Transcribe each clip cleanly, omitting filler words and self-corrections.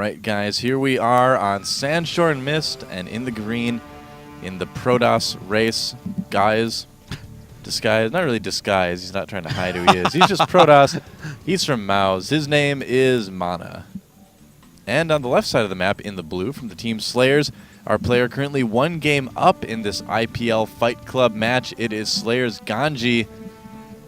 right, guys, here we are on Sanshorn Mist and in the green in the Protoss race. Guys, disguise, not really disguise, he's not trying to hide who he is. He's just Protoss. He's from mouz. His name is MaNa. And on the left side of the map, in the blue, from the team SlayerS, our player currently 1 game up in this IPL Fight Club match. It is SlayerS GanZi.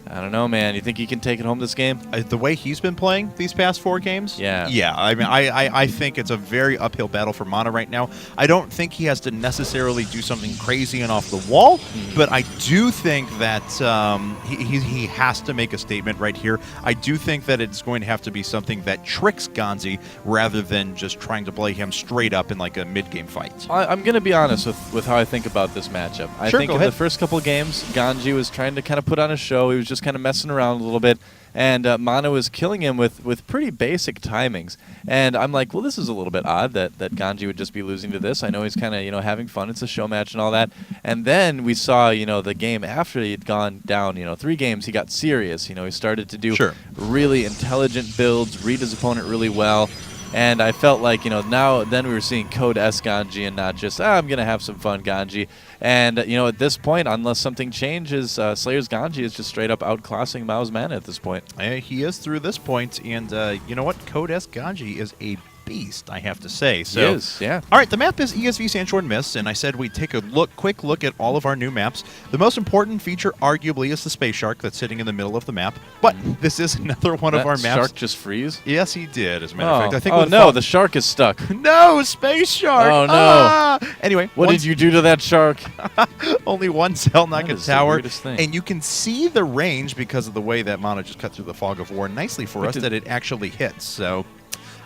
I don't know, man. You think he can take it home this game? The way he's been playing these past 4 games? Yeah. Yeah, I mean, I think it's a very uphill battle for MaNa right now. I don't think he has to necessarily do something crazy and off the wall, but I do think that he has to make a statement right here. I do think that it's going to have to be something that tricks GanZi rather than just trying to play him straight up in like a mid-game fight. I'm going to be honest with how I think about this matchup. I think in the first couple of games, GanZi was trying to kind of put on a show. He was just kind of messing around a little bit, and MaNa was killing him with pretty basic timings. And I'm like, well, this is a little bit odd that GanZi would just be losing to this. I know he's kind of having fun. It's a show match and all that. And then we saw the game after he'd gone down 3 games. He got serious. He started to do really intelligent builds, read his opponent really well. And I felt like, then we were seeing Code S GanZi and not just, I'm going to have some fun GanZi. And, at this point, unless something changes, SlayerS GanZi is just straight up outclassing mouz.MaNa at this point. He is through this point, and you know what? Code S GanZi is a beast, I have to say. So, he is, yeah. All right, the map is ESV Sanshorn Mist, and I said we'd take a quick look at all of our new maps. The most important feature, arguably, is the Space Shark that's sitting in the middle of the map. But this is another one of our maps. Shark just freeze? Yes, he did, as a matter of fact. I think oh, no, the shark is stuck. No, Space Shark! Oh, no. Anyway. What did you do to that shark? Only one XLNAGA tower. Thing. And you can see the range because of the way that MaNa just cut through the fog of war nicely for us that it actually hits. So,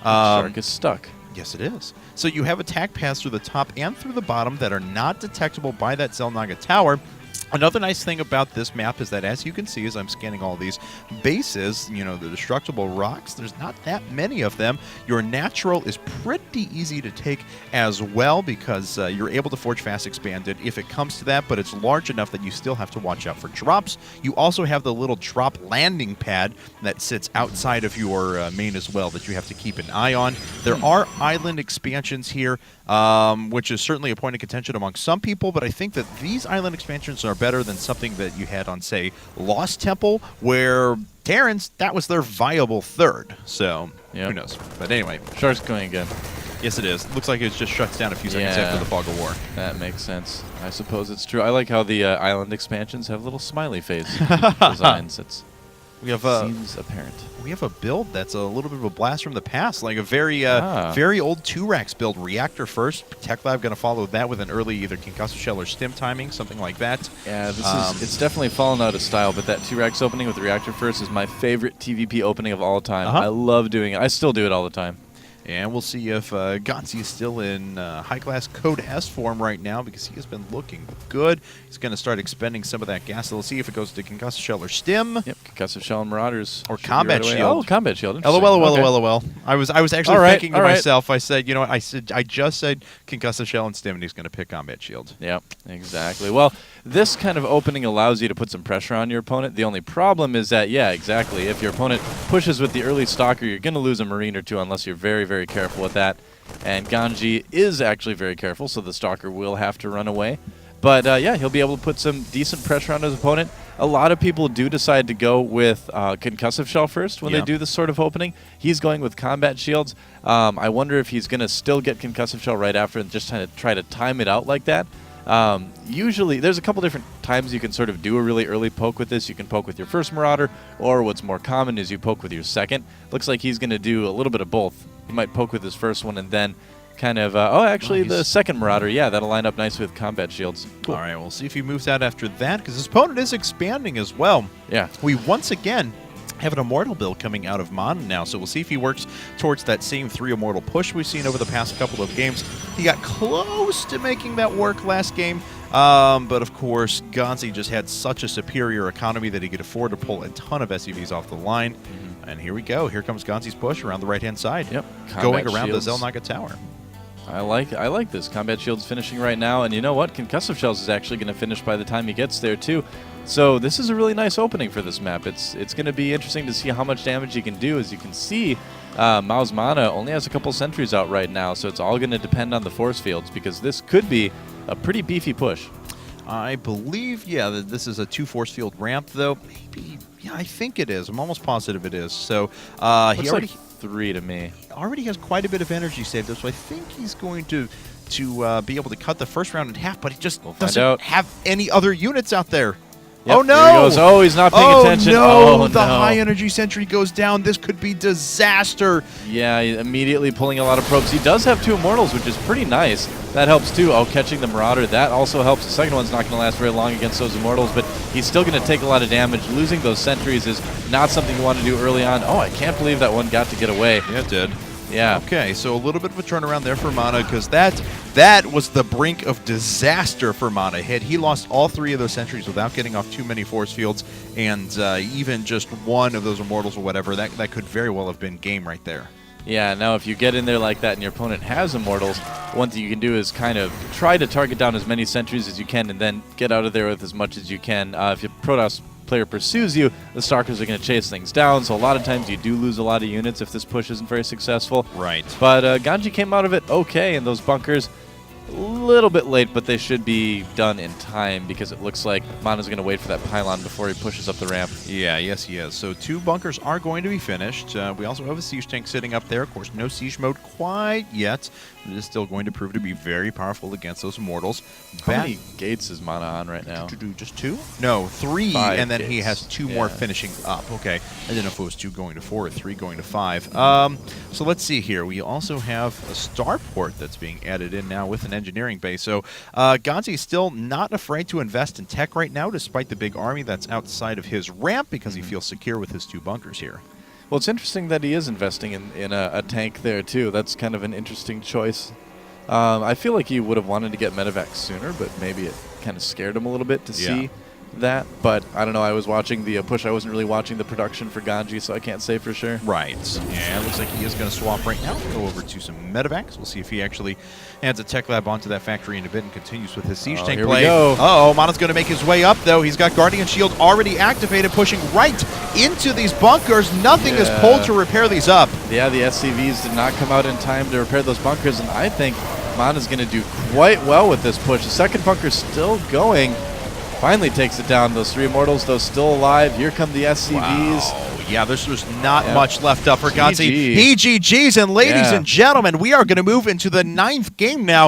the shark is stuck. Yes, it is. So you have attack paths through the top and through the bottom that are not detectable by that XLNAGA tower. Another nice thing about this map is that, as you can see as I'm scanning all these bases, the destructible rocks, there's not that many of them. Your natural is pretty easy to take as well because you're able to forge fast expanded if it comes to that, but it's large enough that you still have to watch out for drops. You also have the little drop landing pad that sits outside of your main as well that you have to keep an eye on. There are island expansions here, which is certainly a point of contention among some people, but I think that these island expansions are better than something that you had on, say, Lost Temple, where Terrans, that was their viable third. So, who knows? But anyway. Shark's going again. Yes, it is. Looks like it just shuts down a few seconds after the fog of war. That makes sense. I suppose it's true. I like how the island expansions have little smiley face designs. Seems apparent. We have a build that's a little bit of a blast from the past, like a very very old 2-Rax build. Reactor first. Tech Lab going to follow that with an early either concussive shell or stim timing, something like that. Yeah, it's definitely fallen out of style, but that 2-Rax opening with the Reactor first is my favorite TVP opening of all time. I love doing it. I still do it all the time. And we'll see if GanZi is still in high-class Code S form right now because he has been looking good. He's going to start expending some of that gas. We'll see if it goes to Concussive Shell or Stim. Yep, Concussive Shell and Marauders. Or Combat Shield. Oh, Combat Shield. LOL. I was actually thinking to myself, I said, I just said Concussive Shell and Stim, and he's going to pick Combat Shield. Yep, exactly. Well, this kind of opening allows you to put some pressure on your opponent. The only problem is that, if your opponent pushes with the early Stalker, you're going to lose a Marine or two unless you're very, very careful with that. And GanZi is actually very careful, so the Stalker will have to run away. But, he'll be able to put some decent pressure on his opponent. A lot of people do decide to go with Concussive Shell first when they do this sort of opening. He's going with Combat Shields. I wonder if he's going to still get Concussive Shell right after and just try to time it out like that. Usually, there's a couple different times you can sort of do a really early poke with this. You can poke with your first Marauder, or what's more common is you poke with your second. Looks like he's going to do a little bit of both. He might poke with his first one and then kind of, the second Marauder, that'll line up nicely with Combat Shields. Cool. All right, we'll see if he moves out after that, because his opponent is expanding as well. Yeah. We once again have an Immortal build coming out of MaNa now, so we'll see if he works towards that same 3 Immortal push we've seen over the past couple of games. He got close to making that work last game, but of course, GanZi just had such a superior economy that he could afford to pull a ton of SCVs off the line. And here we go. Here comes GanZi's push around the right-hand side. Yep. Going around the XLNAGA tower. I like this. Combat Shield's finishing right now, and you know what? Concussive Shells is actually going to finish by the time he gets there too. So this is a really nice opening for this map. It's going to be interesting to see how much damage he can do. As you can see, mouz.MaNa only has a couple sentries out right now, so it's all going to depend on the force fields, because this could be a pretty beefy push. I believe, yeah, that this is a 2 force field ramp, though. Maybe, yeah, I think it is. I'm almost positive it is. So he Looks already like 3 to me. already has quite a bit of energy saved up, so I think he's going to be able to cut the first round in half, but he just doesn't have any other units out there. Yep, oh, no! There he goes. Oh, he's not paying attention. No, oh, the no. high energy sentry goes down. This could be disaster. Yeah, immediately pulling a lot of probes. He does have 2 Immortals, which is pretty nice. That helps too. Oh, catching the Marauder. That also helps. The second one's not going to last very long against those Immortals, but he's still going to take a lot of damage. Losing those sentries is not something you want to do early on. Oh, I can't believe that one got to get away. Yeah, it did. Yeah. Okay, so a little bit of a turnaround there for MaNa, because that was the brink of disaster for MaNa. He lost all 3 of those sentries without getting off too many force fields, and even just one of those Immortals or whatever, that could very well have been game right there. Yeah, now if you get in there like that and your opponent has Immortals, one thing you can do is kind of try to target down as many sentries as you can and then get out of there with as much as you can. If your Protoss player pursues you, the Stalkers are going to chase things down, so a lot of times you do lose a lot of units if this push isn't very successful. Right. But GanZi came out of it okay, and those bunkers, a little bit late, but they should be done in time, because it looks like MaNa's going to wait for that pylon before he pushes up the ramp. Yeah, yes, he is. So 2 bunkers are going to be finished. We also have a siege tank sitting up there. Of course, no siege mode quite yet. It is still going to prove to be very powerful against those Immortals. How many gates is MaNa on right now? Just 2? No, 3, 5 and then gates. he has 2 more Yeah. finishing up. Okay, I didn't know if it was 2 going to 4 or 3 going to 5. So let's see here. We also have a starport that's being added in now with an engineering base. So GanZi is still not afraid to invest in tech right now, despite the big army that's outside of his ramp, because he feels secure with his 2 bunkers here. Well, it's interesting that he is investing in a tank there, too. That's kind of an interesting choice. I feel like he would have wanted to get medevac sooner, but maybe it kind of scared him a little bit to see that. But I don't know. I was watching the push. I wasn't really watching the production for GanZi, so I can't say for sure. Right. Yeah, it looks like he is going to swap right now. Go over to some medevacs. We'll see if he actually adds a tech lab onto that factory in a bit and continues with his siege tank here play. we go. Uh-oh, MaNa's going to make his way up, though. He's got Guardian Shield already activated, pushing right into these bunkers. Nothing is pulled to repair these up. Yeah, the SCVs did not come out in time to repair those bunkers, and I think MaNa's going to do quite well with this push. The second bunker's still going. Finally takes it down. Those 3 Immortals, those still alive. Here come the SCVs. Wow. Yeah, there's not much left up for GanZi. GG. PGGs, and ladies and gentlemen, we are going to move into the 9th game now.